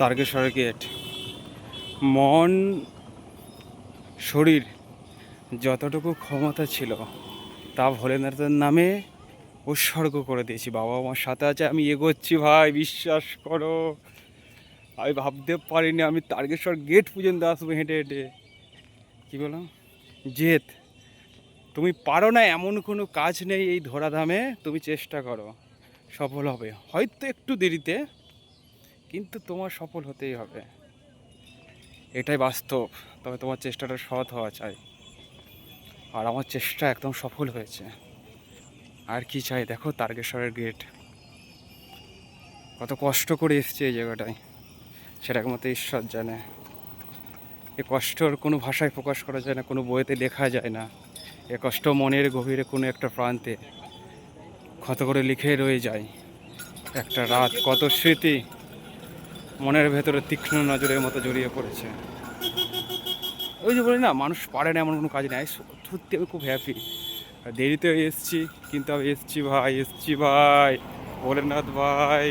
তারকেশ্বরের gate. মন শরীর যতটুকু ক্ষমতা ছিল তা ভোলেনাথের নামে উৎসর্গ করে দিয়েছি। বাবা আমার সাথে আছে, আমি এগোচ্ছি ভাই, বিশ্বাস করো। আমি ভাবতে পারিনি আমি তারকেশ্বর গেট পর্যন্ত আসবো হেঁটে হেঁটে। কী বললাম, জেদ। তুমি পারো না এমন কোনো কাজ নেই এই ধরাধামে, তুমি চেষ্টা করো, সফল হবে, হয়তো একটু দেরিতে, কিন্তু তোমার সফল হতেই হবে। এটাই বাস্তব। তবে তোমার চেষ্টাটা সৎ হওয়া চাই। আর আমার চেষ্টা একদম সফল হয়েছে। আর কি চাই, দেখো তারকেশ্বরের গেট। কত কষ্ট করে এসছে এই জায়গাটায়, সেটা একমাত্র ঈশ্বর জানে। এ কষ্টর কোনো ভাষায় প্রকাশ করা যায় না, কোনো বইতে লেখা যায় না। এ কষ্ট মনের গভীরে কোনো একটা প্রান্তে ক্ষত করে লিখে রয়ে যায়। একটা রাত, কত স্মৃতি মনের ভেতরে তীক্ষ্ণ নজরের মতো জড়িয়ে পড়েছে। ওই যে বলি না, মানুষ পারে না এমন কোনো কাজ নেই। সত্যি আমি খুব হ্যাপি। দেরিতে এসছি, কিন্তু আমি এসছি ভাই, এসছি ভাই, ভোলেনাথ ভাই।